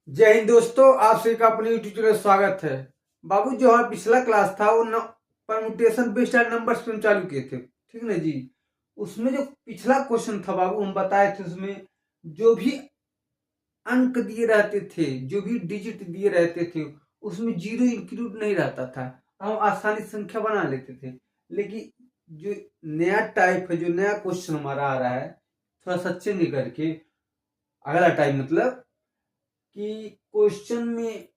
जय हिंद दोस्तों, आप सभी का अपने यूट्यूब चैनल स्वागत है। बाबू जो हमारा पिछला क्लास था वो परम्यूटेशन बेस्ड नंबर्स पे हम चालू किए थे, ठीक ना जी। उसमें जो पिछला क्वेश्चन था बाबू, हम बताए थे उसमें जो भी अंक दिए रहते थे, जो भी डिजिट दिए रहते थे, उसमें जीरो इंक्लूड नहीं रहता था। हम आसानी से संख्या बना लेते थे। लेकिन जो नया टाइप है, जो नया क्वेश्चन हमारा आ रहा है, थोड़ा सा चेंज करके अगला टाइप, मतलब कि क्वेश्चन में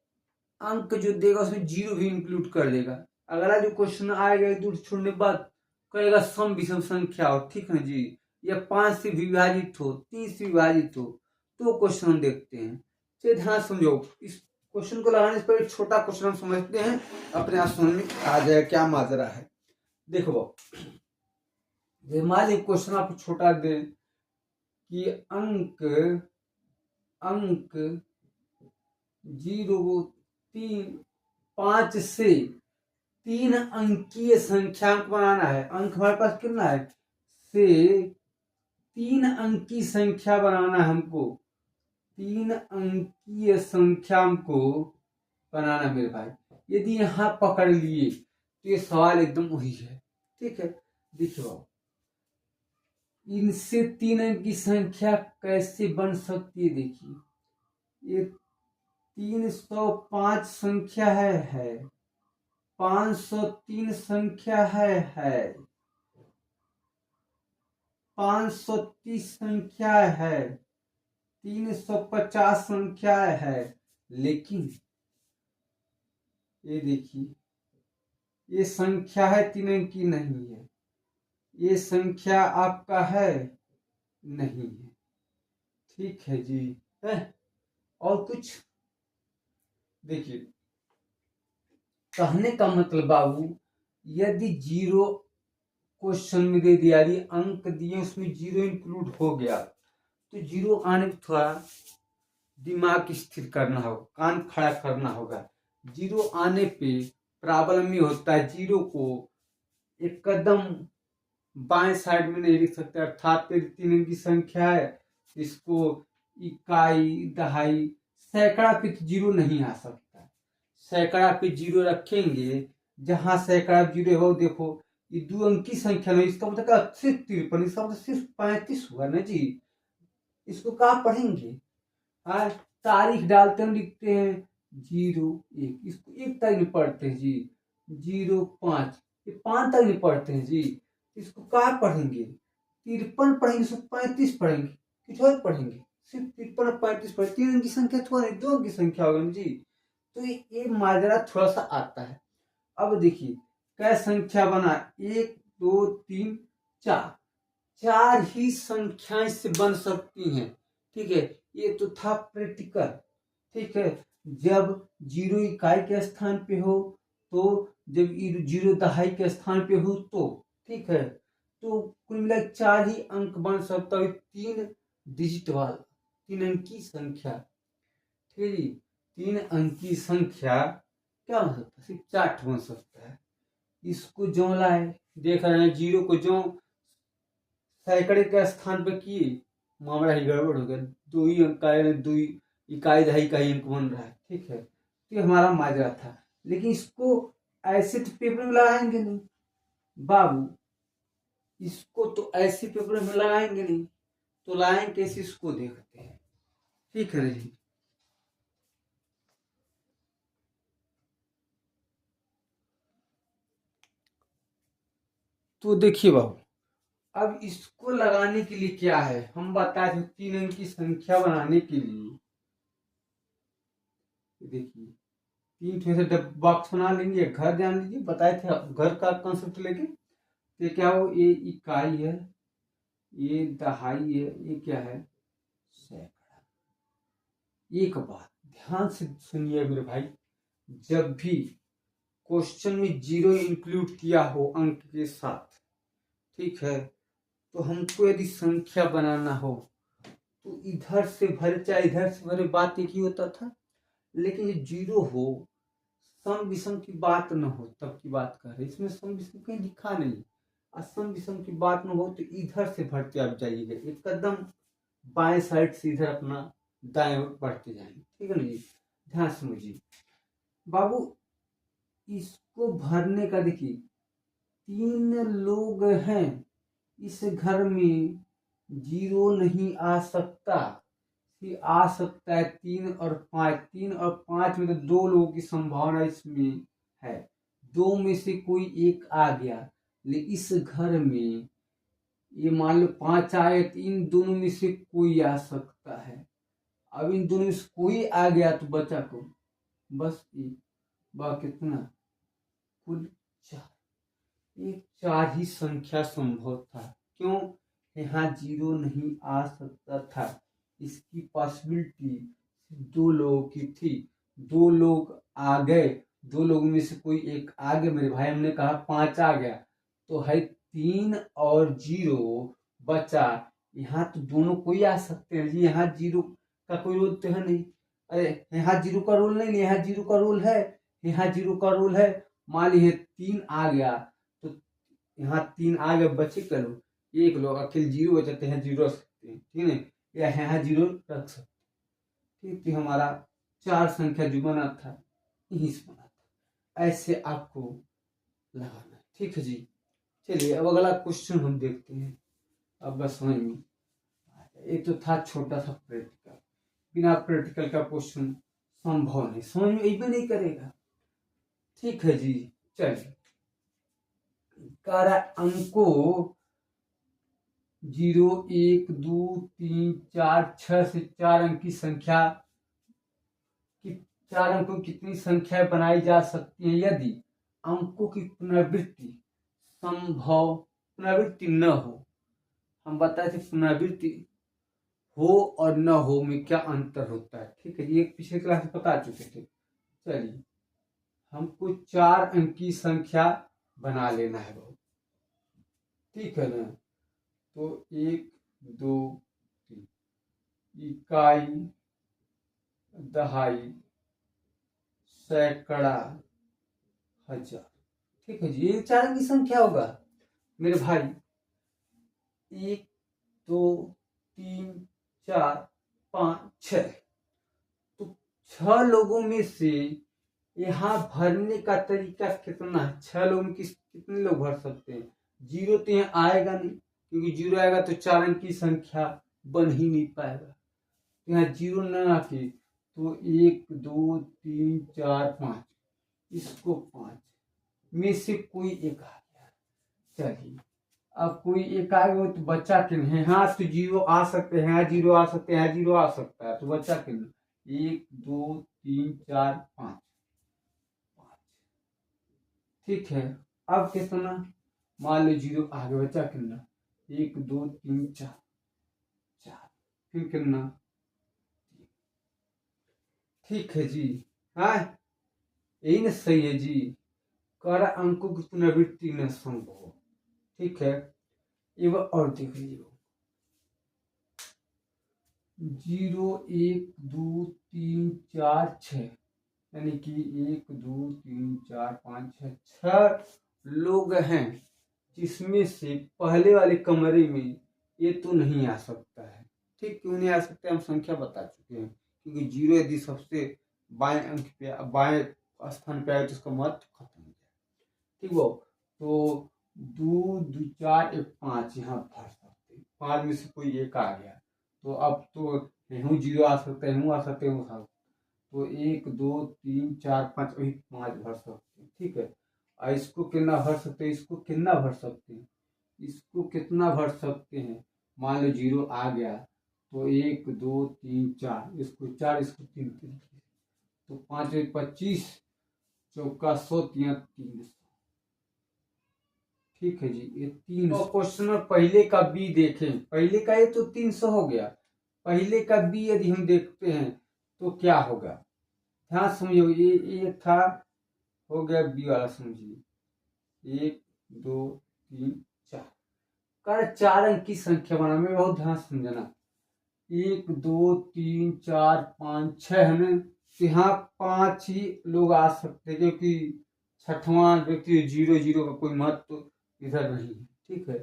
अंक जो देगा उसमें जीरो भी इंक्लूड कर देगा। अगला जो क्वेश्चन आएगा एक दूर छोड़ने के बाद कहेगा सम विषम संख्या हो, ठीक है जी, या 5 से विभाजित हो, 3 से विभाजित हो, तो क्वेश्चन हम देखते हैं। चलिए ध्यान समझो, इस क्वेश्चन को लगाने से पहले छोटा क्वेश्चन हम समझते हैं, अपने आप समझ में आ जाए क्या माजरा है। देखो मान लीजिए क्वेश्चन आपको छोटा दे कि अंक अंक 0 3 5 से 3 अंकीय संख्या बनाना है। अंक हमारे पास कितना है, से 3 अंकीय संख्या बनाना है हमको। 3 अंकीय संख्या हमको बनाना मेरे भाई। यदि यहां पकड़ लिए तो ये सवाल एकदम वही है, ठीक है। देखिए इनसे 3 अंक की संख्या कैसे बन सकती है। देखिए ये 305 संख्या है 503 संख्या है 530 संख्या है 350 संख्या है। लेकिन ये देखिए ये संख्या है 3 अंक की नहीं है, ये संख्या आपका है नहीं है, ठीक है जी है। और कुछ देखिए, कहने का मतलब बाबू, यदि जीरो क्वेश्चन में दे दिया, यदि अंक दिए उसमें जीरो इंक्लूड हो गया, तो जीरो आने पर थोड़ा दिमाग स्थिर करना होगा, कान खड़ा करना होगा। जीरो आने पे प्रॉब्लम ये होता है, जीरो को एक कदम बाएं साइड में नहीं लिख सकते, अर्थात 3 अंक की संख्या है, इसको इकाई दहाई सैकड़ा पे तो जीरो नहीं आ सकता। सैकड़ा पे जीरो रखेंगे, जहां सैकड़ा जीरो है वो देखो, ये 2 अंक की संख्या नहीं, इसका मतलब सिर्फ 53, इसका मतलब सिर्फ 35 हुआ ना जी। इसको कहा पढ़ेंगे, हाँ तारीख डालते हैं, लिखते हैं 01, इसको 1 तक नहीं पढ़ते हैं जी। 05, ये 5 तक नहीं पढ़ते हैं जी। इसको क्या पढ़ेंगे, 53 पढ़ेंगे, 135 पढ़ेंगे, कुछ और पढ़ेंगे, सिर्फ 53 और 35 पढ़े। 3 अंक की संख्या थोड़ा नहीं, 2 अंक की संख्या होगी जी। तो ये माजरा थोड़ा सा आता है। अब देखिए क्या संख्या बना, 1 2 3 4, 4 ही संख्याएं से बन सकती हैं, ठीक है। ये तो था प्रैक्टिकल, ठीक है। जब जीरो इकाई के स्थान पे हो, तो जब जीरो दहाई के स्थान पे हो, तो ठीक है। तो कुल मिला 4 ही अंक बन सकता है, 3 डिजिट वाला 3 अंक की संख्या, ठीक है जी। 3 अंक की संख्या क्या बन सकता है, सिर्फ 4 बन सकता है। इसको जो लाए, देख रहे हैं जीरो को जो सैकड़े के स्थान पे किए, मामला ही गड़बड़ हो गया। 2 ही अंक का, 2 इकाई दहाई का ही अंक बन रहा है, ठीक है। तो ये हमारा माजरा था। लेकिन इसको ऐसे तो पेपर में लगाएंगे नहीं बाबू, इसको तो ऐसे पेपर में लगाएंगे नहीं, तो लाएंगे कैसे, इसको देखते हैं, ठीक है जी। तो देखिए बाबू, अब इसको लगाने के लिए क्या है, हम बताए थे 3 अंक की संख्या बनाने के लिए। देखिए 3 ठो से बॉक्स बना लेंगे, घर जान लीजिए, बताए थे घर का कंसेप्ट लेके। ये क्या हो, ये इकाई है, ये दहाई है, ये क्या है, सैकड़ा। एक बात ध्यान से सुनिए मेरे भाई, जब भी क्वेश्चन में जीरो इंक्लूड किया हो अंक के साथ, ठीक है, तो हमको यदि संख्या बनाना हो तो इधर से भरे चाहे इधर से भरे, बात एक ही होता था। लेकिन ये जीरो हो, सम विषम की बात न हो, तब की बात कर रहे, इसमें सम विषम कहीं लिखा नहीं। असम विषम की बात न हो तो इधर से भरते आप जाइएगा, एक कदम बाएं साइड से इधर अपना दाएं ओर बढ़ते जाएंगे। ठीक है ना जी, ध्यान समझिए बाबू। इसको भरने का देखिए 3 लोग हैं, इस घर में 0 नहीं आ सकता, आ सकता है 3 और 5। 3 और 5 में तो 2 लोगों की संभावना इसमें है, 2 में से कोई एक आ गया। लेकिन इस घर में ये मान लो 5 आए तो इन दोनों में से कोई आ सकता है। अब इन दोनों में से कोई आ गया तो बचा को बस एक, कितना कुल 4। एक 4 ही संख्या संभव था। क्यों? यहाँ 0 नहीं आ सकता था, इसकी पॉसिबिलिटी 2 लोगों की थी। 2 लोग आ गए, 2 लोगों में से कोई एक आ गया मेरे भाई, हमने कहा 5 आ गया तो है 3 और 0 बचा। यहाँ तो दोनों कोई आ सकते हैं जी, यहाँ 0 का कोई रूल तो है नहीं। अरे यहाँ 0 का रूल नहीं, यहाँ 0 का रूल है, यहाँ 0 का रूल है। मान लीजिए 3 आ गया तो यहाँ 3 आ गए, बचे करो एक लोग अकेले 0 बचाते हैं, 0 रख सकते हैं। ठीक है, या यहाँ 0 रख सकते। ठीक, तो हमारा 4 संख्या जो बना था यही से बना था। ऐसे आपको लगाना है। ठीक है जी, चलिए अब अगला क्वेश्चन हम देखते हैं। अब बस समझ में, एक तो था छोटा सा प्रैक्टिकल, बिना प्रैक्टिकल का क्वेश्चन संभव नहीं, समझ में भी नहीं करेगा। ठीक है जी, चलिए अंकों 0 1 2 3 4 6 से 4 अंक की संख्या की 4 अंकों की कितनी संख्याएं बनाई जा सकती है यदि अंकों की पुनरावृत्ति संभव पुनरावृत्ति न हो। हम बताए थे पुनरावृत्ति हो और न हो में क्या अंतर होता है। ठीक है, ये पिछले क्लास में बता चुके थे। चलिए हमको 4 अंक की संख्या बना लेना है बहुत। ठीक है ना, तो 1 2 3 इकाई, दहाई, सैकड़ा, हजार। ठीक है जी, ये 4 अंक की संख्या होगा मेरे भाई। 1 2 3 4 5 6, तो 6 लोगों में से यहाँ भरने का तरीका कितना है? 6 लोगों में कितने लोग भर सकते हैं? 0 तो यहाँ आएगा नहीं, क्योंकि 0 आएगा तो 4 अंक की संख्या बन ही नहीं पाएगा। तो यहाँ 0 न आके तो 1 2 3 4 5, इसको 5 में से कोई एक आ गया। चलिए अब कोई एक आ गया तो बच्चा के नहीं, हाँ तो 0 आ सकते हैं, 0 आ सकते हैं, 0 आ सकता है, तो बच्चा के नहीं 1 2 3 4 5। ठीक है, अब कितना? मान लो 0 आगे बचा कितना? 1 2 3 4, फिर कितना? ठीक है जी, हाँ यही ना सही है जी, कर अंकों की पुनरावृत्ति न संभव। ठीक है, एवं और देख लीजिए 0 1 2 3 4 6, यानी कि 1 2 3 4 5 6, 6 लोग हैं, जिसमें से पहले वाले कमरे में ये तो नहीं आ सकता है। ठीक, क्यों नहीं आ सकता? हम संख्या बता चुके हैं, क्योंकि 0 यदि सबसे बाएं अंक पे बाएं स्थान पे आए तो उसका महत्व खत्म हो जाए। ठीक वो, तो 2 2 4 1 5 यहाँ भर सकते, 5 में से कोई एक आ गया तो अब तो यहूँ 0 आ सकता है, यहूँ आ सकते हैं, तो 1 2 3 4 5 वही 5 भर सकते हैं। ठीक है, और इसको कितना भर सकते हैं? इसको कितना भर सकते हैं? इसको कितना भर सकते हैं? मान लो 0 आ गया तो 1 2 3 4, इसको 4, इसको 3 तरीके, तो 5 25, चौका 100, 300। ठीक है जी, ये 300। क्वेश्चन में पहले का बी देखें, पहले का ये तो 300 हो गया, पहले का बी यदि हम देखते हैं तो क्या होगा? ध्यान समझिए, ये था हो गया बी वाला, समझिए 1 2 3 4, कर 4 अंक की संख्या बना, में बहुत ध्यान समझना। 1 2 3 4 5 6 है ना, यहाँ 5 ही लोग आ सकते हैं, क्योंकि छठवां व्यक्ति 0 0 का कोई महत्व इधर नहीं है। ठीक है,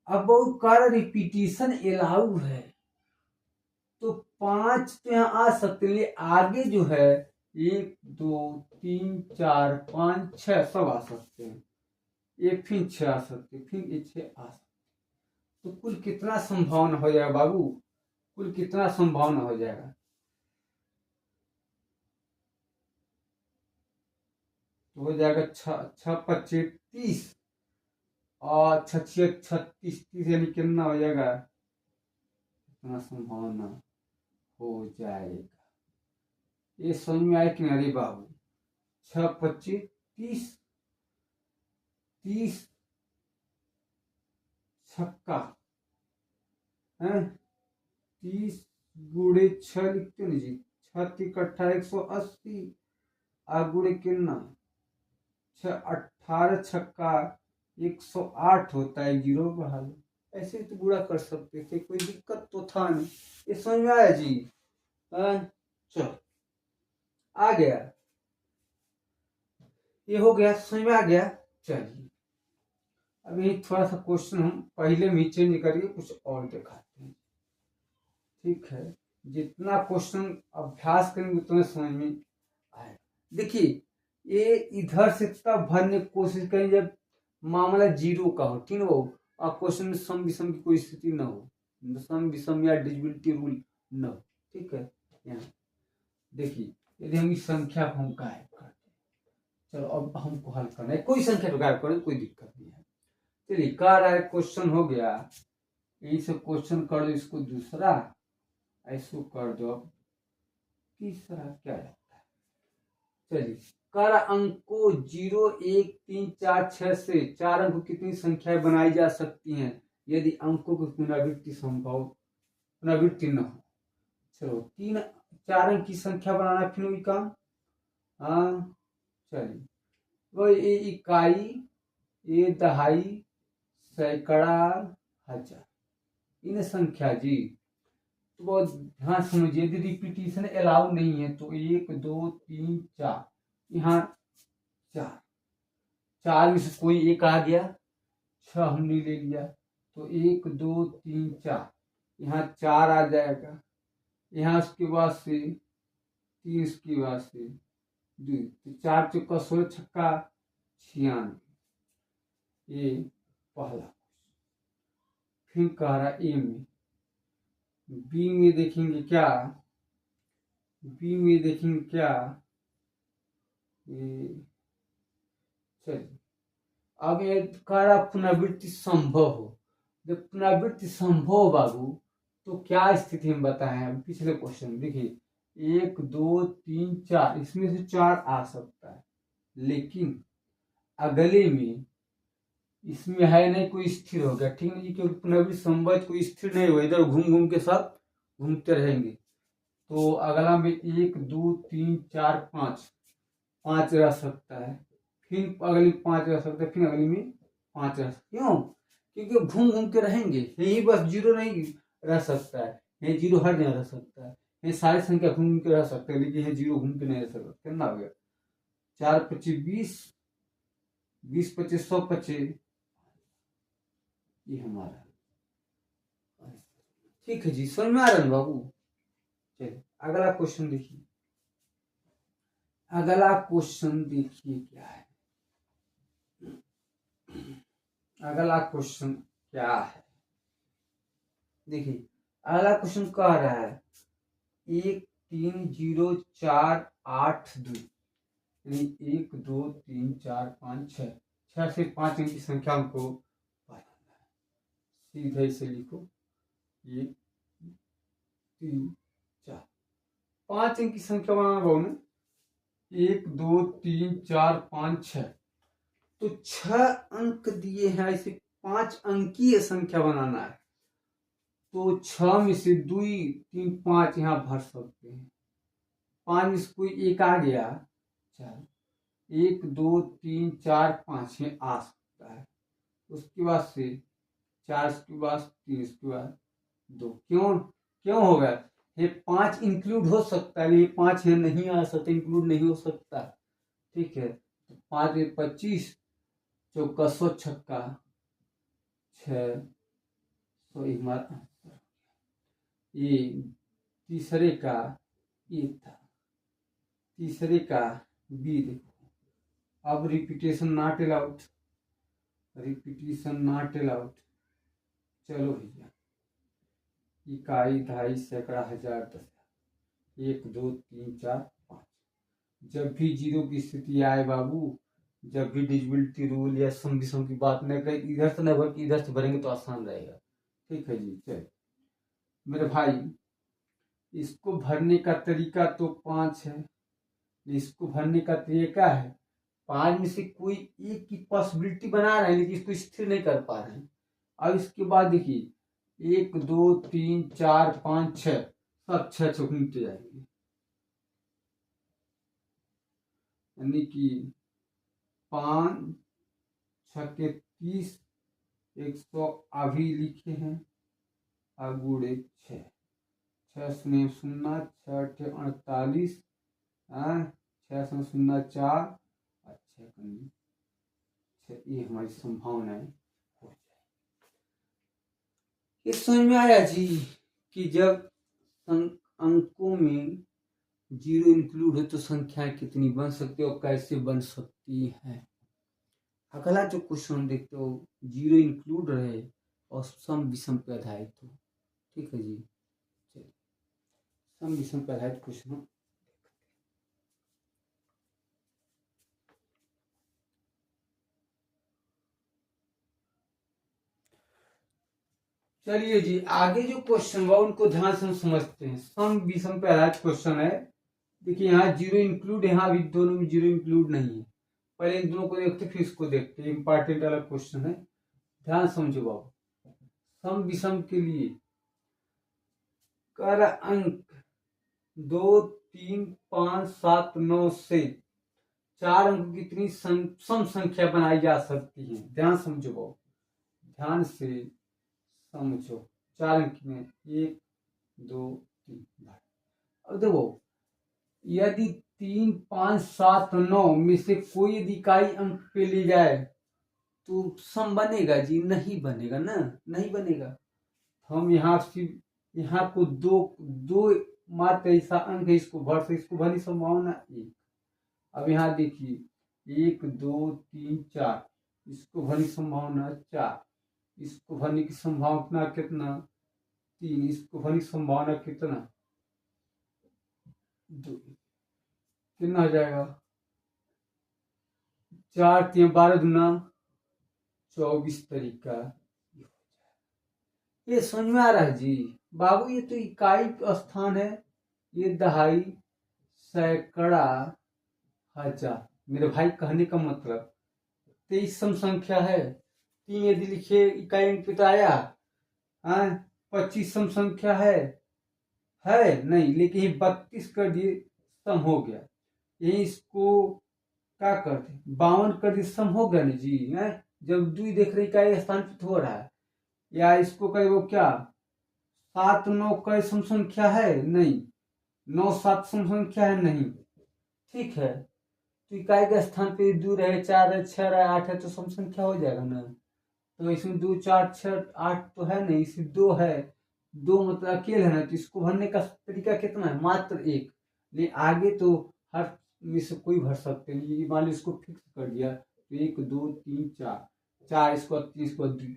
अब बहुत कर रिपीटिशन अलाउ है, तो 5 तो यहाँ आ सकते हैं, लेकिन आगे जो है 1 2 3 4 5 6 सब आ सकते हैं। ये फिर 6 आ सकते हैं, फिर ये 6 आ सकते हैं। तो कुल कितना संभावना हो जाएगा बाबू? कुल कितना संभावना हो जाएगा? तो हो जाएगा 6 25 30 और 6 36 30, यानी कितना हो जाएगा? कितना संभावना हो जाएगा? ये समझ में आया कि नहीं? अरे बाबू 6 25 30, 30 छक्का है, 30 गुड़े 6 लिखते ना जी, 6 इकट्ठा 180 आ गुड़े कितना 6 18 छक्का 108 होता है, जीरो बढ़ा लो। ऐसे तो बुरा कर सकते थे, कोई दिक्कत तो था नहीं। ये समझ में आया जी? चलो आ गया, ये हो गया, समझ में आ गया। चलिए अब ये थोड़ा सा क्वेश्चन हम पहले में चेंज करके कुछ और दिखाते हैं, ठीक है? जितना क्वेश्चन अभ्यास करेंगे उतना समझ में आएगा। देखिए ये इधर से तब भरने की कोशिश करें जब मामला जीरो का हो, ठीक है? वो और क्वेश्चन में सम विषम की कोई स्थिति न हो, सम विषम या डिविजिबिलिटी रूल न हो, ठीक है? यहाँ देखिए यदि हम इस संख्या को हम गायब करते हैं, चलो अब हमको हल करना है, कोई संख्या को गायब करें कोई दिक्कत नहीं है। चलिए कह रहा है क्वेश्चन हो गया, यही से क्वेश्चन कर दो, इसको दूसरा ऐसो कर दो, अब तीसरा क्या लगता है? चलिए कर अंकों 0 1 3 4 6 से 4 अंकों कितनी संख्याएं बनाई जा सकती हैं यदि अंकों की पुनरावृत्ति न हो? चलो 4 अंक की संख्या बनाना फिर वही काम। हाँ चलिए, वो ये इकाई, ये दहाई, सैकड़ा, हजार, इन संख्या जी। तो बहुत ध्यान समझिए, यदि रिपीटिशन अलाउ नहीं है तो 1 2 3 4, यहाँ 4 में से कोई एक आ गया, 6 हमने ले लिया, तो 1 2 3 4, यहाँ 4 आ जाएगा, यहाँ उसके बाद से 3, इसके बाद से 2, तो 4 चौका 16 छक्का 96। ये पहला। फिर कह रहा ए में, बी में देखेंगे क्या? बी में देखेंगे क्या? चलिए अब ये कह रहा पुनरावृत्ति संभव हो। जब पुनरावृत्ति संभव हो बाबू तो क्या स्थिति हम बताएं? अब पिछले क्वेश्चन देखिए 1 2 3 4, इसमें से 4 आ सकता है, लेकिन अगले में इसमें है नहीं, कोई स्थिर हो गया, ठीक है जी? क्योंकि पुनरावृत्ति संभव कोई स्थिर नहीं हुआ, इधर घूम घूम के सब घूमते रहेंगे। तो अगला में 1 2 3 4 5 रह सकता है, फिर अगली 5 रह सकता है, फिर अगली में 5 रह सकता है। क्यों? क्योंकि घूम घूम के रहेंगे, यही बस जीरो नहीं रह सकता है, ये जीरो हर जगह रह सकता है, ये सारी संख्या घूम के रह सकते हैं, लेकिन ये जीरो घूम के नहीं रह सकता। कितना हो गया? 4 25 20, 20 25 125, ये हमारा। ठीक है जी, समझ में आ रहा है बाबू? चलिए अगला क्वेश्चन देखिए, अगला क्वेश्चन देखिए क्या है। अगला क्वेश्चन क्या है देखिए, अगला क्वेश्चन कह रहा है 1 3 0 4 8 2, यानी 1 2 3 4 5 6, 6 से 5 अंक की संख्या को बनाना है। सीधे इसे लिखो 1 3 4, 5 अंक की संख्या बनाना बहु ना, 1 2 3 4 5 6, तो 6 अंक दिए हैं, ऐसे 5 अंकीय संख्या बनाना है, तो 6 में से 2 3 5 यहाँ भर सकते हैं, 5 में से कोई एक आ गया, चल 1 2 3 4 5 में आ सकता है, उसके बाद से 4, उसके बाद 3, उसके बाद 2। क्यों होगा? ये 5 इंक्लूड हो सकता है, ये 5 है नहीं आ सकता, इंक्लूड नहीं हो सकता, ठीक है? तो 5 में 25, चौका 100 छक्का 6, तो हमारा ये तीसरे का ए था, तीसरे का बी। देखो अब repetition not allowed, repetition not allowed. चलो भैया, इकाई, दहाई, सैकड़ा, हजार, दस, 1 2 3 4 5। जब भी जीरो की स्थिति आए बाबू, जब भी डिजिबिलिटी रूल या सम विषम की बात न करें, इधर से न भर के इधर से भरेंगे तो आसान रहेगा। ठीक है जी। चल मेरे भाई, इसको भरने का तरीका तो 5 है, इसको भरने का तरीका है 5 में से कोई एक की पॉसिबिलिटी बना रहे हैं, लेकिन इसको स्थिर नहीं कर पा रहे हैं। अब इसके बाद देखिए 1 2 3 4 5 6, सब 6 6 मिटे जाएंगे, यानी कि 5 6 30, 100 अभी लिखे हैं, अगुड़े 6 6 शून्य 0 6 48, 6 0 4, अच्छा ये हमारी संभावनाएं हो जाए। ये समझ में आया जी कि जब अंकों में जीरो इंक्लूड हो तो संख्याएं कितनी बन सकती है और कैसे बन सकती है। अगला जो क्वेश्चन देखते हो, जीरो इंक्लूड रहे और सम विषम पे आधारित हो। ठीक है जी, चलिए सम विषम पे आधारित क्वेश्चन। चलिए जी, आगे जो क्वेश्चन हुआ उनको ध्यान से हम समझते हैं। सम विषम पे आधारित क्वेश्चन है। देखिए यहाँ जीरो इंक्लूड, यहाँ भी दोनों में जीरो इंक्लूड नहीं है। पहले इन दोनों को देखते फिर इसको देखते हैं, इंपॉर्टेंट वाला क्वेश्चन है, ध्यान समझो बाबू। सम विषम के लिए कर अंक 2 3 5 7 9 से 4 अंक कितनी सम संख्या बनाई जा सकती है। ध्यान समझो बाबू, ध्यान से समझो। 4 अंक में 1 2 3। अब देखो यदि 3 5 7 9 में से कोई यदि इकाई अंक पे ले जाए तो सम बनेगा जी? नहीं बनेगा ना, नहीं बनेगा। हम यहाँ सिर्फ यहाँ को दो मात्र ऐसा अंक है, इसको भर से इसको भरने की संभावना 1। अब यहाँ देखिए 1 2 3 4, इसको भरने की संभावना 4, इसको भरने की संभावना कितना 3, इसको भरने की संभावना कितना 2। कितना हो जाएगा 4 3 12 दूना 24 तरीका। ये समझ में आ रहा है जी बाबू? ये तो इकाई स्थान है, ये दहाई, सैकड़ा, हजार। मेरे भाई कहने का मतलब 23 सम संख्या है, 3 यदि लिखे इकाई अंक पे तो आया। 25 सम संख्या है नहीं, लेकिन 32 कर दिए सम हो गया। यही इसको क्या कर दे 52 कर दिए सम हो गया ना जी। जब 2 देख रहे इकाई स्थान पे हो रहा है, या इसको कहे वो क्या 7 9 कई सम संख्या है नहीं, 9 7 सम संख्या है नहीं। ठीक है, तो इकाई के स्थान पे 2 रहे, 4 है, 6 रहे, 8 है, तो सम संख्या हो जाएगा ना। तो इसमें 2 4 6 8 तो है नहीं, इसमें 2 है, 2 मतलब अकेले है ना, तो इसको भरने का तरीका कितना है? मात्र 1। लेकिन आगे तो हर में से कोई भर सकते हैं। ये मान लो इसको फिक्स कर दिया तो 1 2 3 4, 4 इसको 2।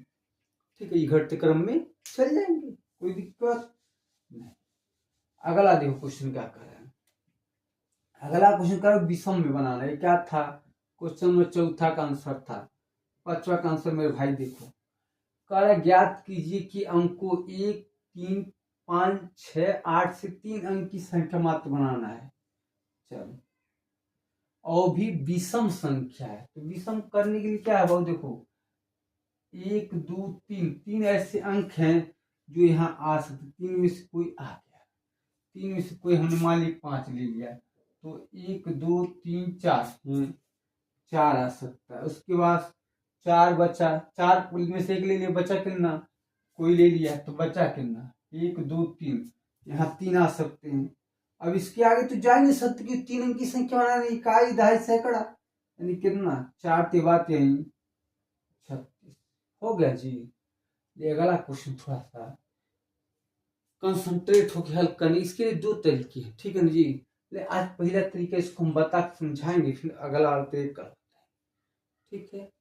ठीक है, ये घटते क्रम में चल जाएंगे, कोई दिक्कत नहीं। अगला देखो क्वेश्चन क्या कर रहे हैं। अगला क्वेश्चन करो विषम में बनाना है। क्या था क्वेश्चन में? चौथा का आंसर था। 5वां का आंसर मेरे भाई देखो, कर ज्ञात कीजिए कि अंकों 1 3 5 6 8 से 3 अंक की संख्या मात्र बनाना है। चलो, और भी विषम संख्या है, तो विषम करने के लिए क्या है भाई? देखो 1 2 3 ऐसे अंक हैं जो यहाँ आ सकते। 3 में से कोई आ गया, 3 में से कोई हमने मान ली 5 ले लिया, तो 1 2 3 4 4 आ सकता है। उसके बाद 4 बचा, 4 में से 1 ले लिया, बचा कितना? कोई ले लिया तो बचा कितना? 1 2 3, यहाँ 3 आ सकते हैं। अब इसके आगे तो जा नहीं सकते कि 3 अंक की संख्या बनाने, इकाई दहाई सैकड़ा, यानी कितना 4 के बाद यही 36 हो गया जी। ये अगला क्वेश्चन थोड़ा सा कंसंट्रेट होकर हल करने। इसके लिए दो तरीके हैं, ठीक है ना जी। आज पहला तरीका इसको हम बता के समझाएंगे, फिर अगला तरीका, ठीक है,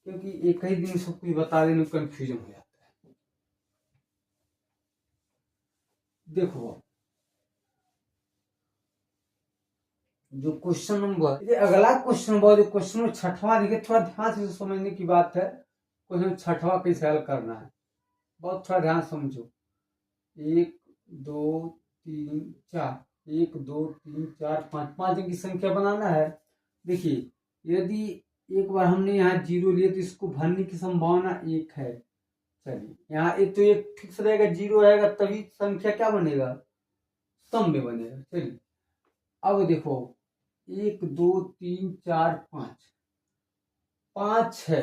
क्योंकि एक ही दिन सब कुछ बता देने में कंफ्यूजन हो जाता है। देखो जो क्वेश्चन नंबर, ये अगला क्वेश्चन नंबर, जो क्वेश्चन नंबर 6वां, देखिए थोड़ा ध्यान से समझने की बात है। क्वेश्चन 6वां कैसे हल करना है, बहुत थोड़ा ध्यान समझो। 1 2 3 4, 1 2 3 4 5, 5 अंक की संख्या बनाना है। देखिए यदि एक बार हमने यहाँ 0 लिए तो इसको भरने की संभावना 1 है। चलिए यहाँ एक तो एक फिक्स रहेगा, 0 रहेगा, तभी संख्या क्या बनेगा, सम में बनेगा। चलिए अब देखो 1 2 3 4 5, 5 है,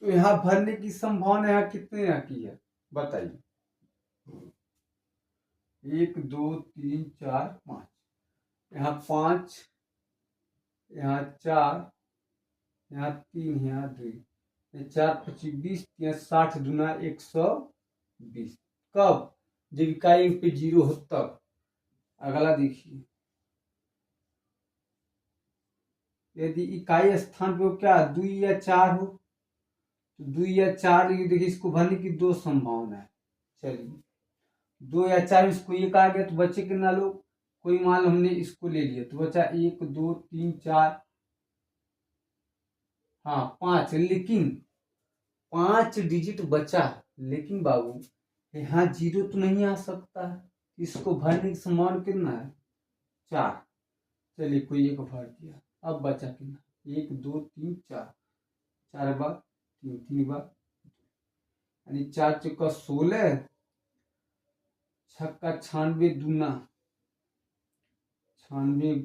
तो यहाँ भरने की संभावना यहाँ कितने यहाँ की है बताइए। 1 2 3 4 5, यहाँ 5, यहाँ 4, यहाँ 3, यहाँ 2, 4 25 20, यहाँ 60 दूना 120। कब, जब इकाई पे 0 हो तब। अगला देखिए, यदि इकाई स्थान पे हो क्या 2 या 4 हो, तो 2 या 4, ये देखिए इसको भरने की दो संभावना है। चलिए 2 या 4 इसको एक आ गया, तो बच्चे कितना लोग, कोई मान लो हमने इसको ले लिया तो बचा 1 2 3 4, हाँ 5, लेकिन 5 डिजिट बचा, लेकिन बाबू यहाँ 0 तो नहीं आ सकता, इसको भरने की संभावना कितना है 4। चलिए कोई एक भर दिया, अब बचा कितना 1 2 3 4, 4 बार 3, 3 बार, यानी 4 चौका 16, छक्का 96 दूना 96,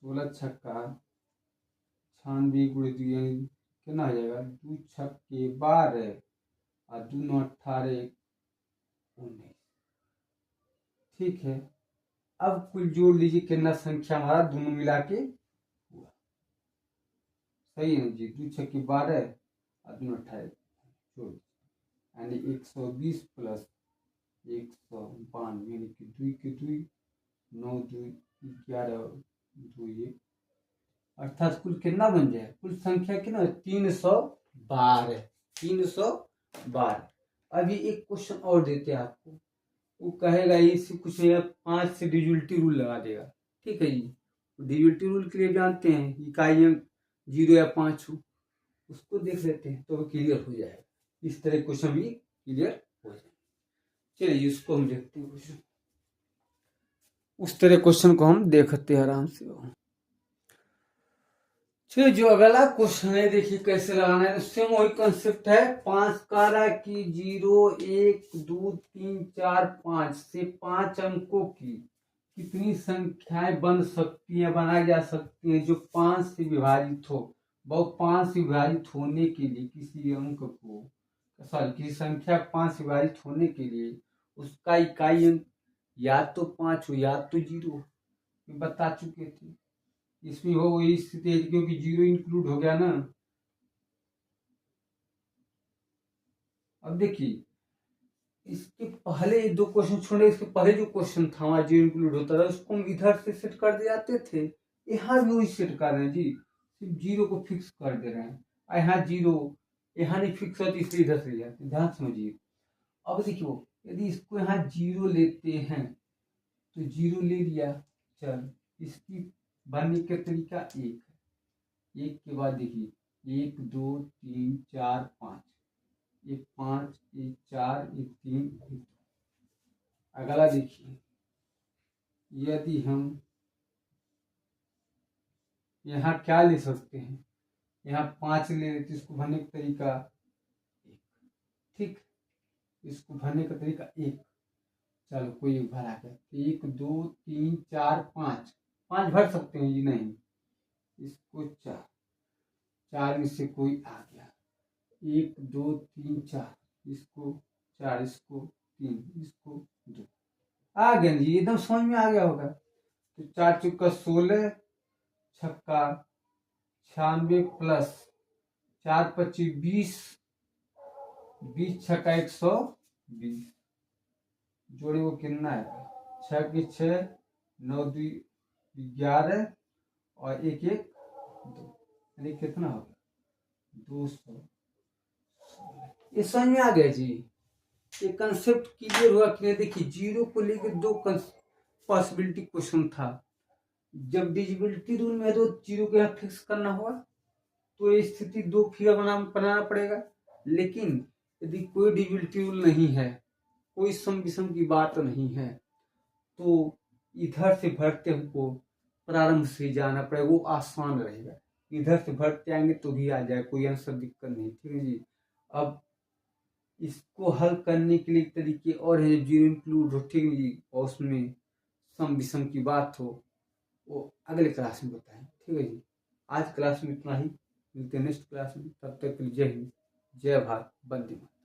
16 छक्का 96 गुणे 2 यानी कितना हो जाएगा, 2 छक्के 12 और 2 9 18 19। ठीक है, अब कुल जोड़ लीजिए कितना संख्या हमारा दोनों मिला के हुआ, सही है जी। 2 छक्के 12 और 2 18 जोड़, यानी 120 प्लस 192, यानी कि 2 के 2 9 2 11 2 1, अर्थात कुल कितना बन जाए, कुल संख्या कितना 312, 312। अभी एक क्वेश्चन और देते हैं आपको, वो कहेगा इससे कुछ 5 से डिजिटल रूल लगा देगा, ठीक है जी। डिजिटल रूल के लिए जानते हैं इकाई अंक 0 या 5 हो, उसको देख लेते हैं तो क्लियर हो जाएगा। इस तरह क्वेश्चन भी क्लियर हो जाएगा। चलिए इसको हम देखते हैं क्वेश्चन, उस तरह क्वेश्चन को हम देखते हैं आराम से। चलिए जो अगला क्वेश्चन है देखिए कैसे लगाना है, सेम वही कंसेप्ट है। 5 कारा की 0 1 2 3 4 5 से 5 अंकों की कितनी संख्याएं बन सकती है, बनाई जा सकती है जो 5 से विभाजित हो। बहुत 5 से विभाजित होने के लिए किसी अंक को, सॉरी किसी संख्या 5 से विभाजित होने के लिए उसका इकाई अंक या तो 5 हो या तो 0 हो, बता चुके थे। इसमें हो वही स्थिति है क्योंकि 0 इंक्लूड हो गया ना। अब देखिए इसके पहले दो क्वेश्चन छोड़े, इसके पहले जो क्वेश्चन था हमारा 0 इंक्लूड होता था उसको हम इधर से सेट कर दे जाते थे, यहाँ भी वही सेट कर रहे हैं जी, सिर्फ 0 को फिक्स कर दे रहे हैं। यहाँ 0 यहाँ नहीं फिक्स होती इसलिए इधर से जाते हैं, ध्यान समझिए। अब देखियो यदि इसको यहाँ 0 लेते हैं तो 0 ले लिया, चल इसकी बनने का तरीका एक है। एक के बाद देखिए 1 2 3 4 5, एक 5 एक 4 एक 3 एक। अगला देखिए यदि हम यहाँ क्या ले सकते हैं, यहाँ 5 ले लेते, इसको भरने का तरीका एक, ठीक, इसको भरने का तरीका एक। चलो कोई एक भरा गया, 1 2 3 4 5, 5 भर सकते हैं जी, नहीं इसको 4, 4 में से कोई आ गया, 1 2 3 4, इसको 4, इसको 3, इसको 2, आ गया जी, एकदम समझ में आ गया होगा। तो 4 चौका 16, छक्का 96 प्लस 4 25 20, 20 छक्का 120, 20 जोड़े वो कितना है, 6 की 6, 9 2 11 और 1 1 2, यानी कितना हो गया 200। ये समझ में आ गया जी, ये कंसेप्ट क्लियर हुआ कि नहीं। देखिए जीरो को लेकर दो पॉसिबिलिटी क्वेश्चन था। जब डिजिबिलिटी रूल में तो जीरो को यहाँ फिक्स करना होगा, तो ये स्थिति दो फिगर बनाना पड़ेगा। लेकिन यदि कोई डिजिबिलिटी रूल नहीं है, कोई सम विषम की बात नहीं है, तो इधर से भरते हमको प्रारंभ से जाना पड़ेगा, वो आसान रहेगा। इधर से भरते आएंगे तो भी आ जाए, कोई आंसर दिक्कत नहीं। ठीक है जी। अब इसको हल करने के लिए तरीके और है, जीरो इंक्लूड हो, ठीक है जी, और उसमें सम विषम की बात हो, वो अगले क्लास में बताएं। ठीक है जी। आज क्लास में इतना ही, मिलते हैं नेक्स्ट क्लास में। तब तक के लिए जय हिंद, जय भारत, वंदे मातरम।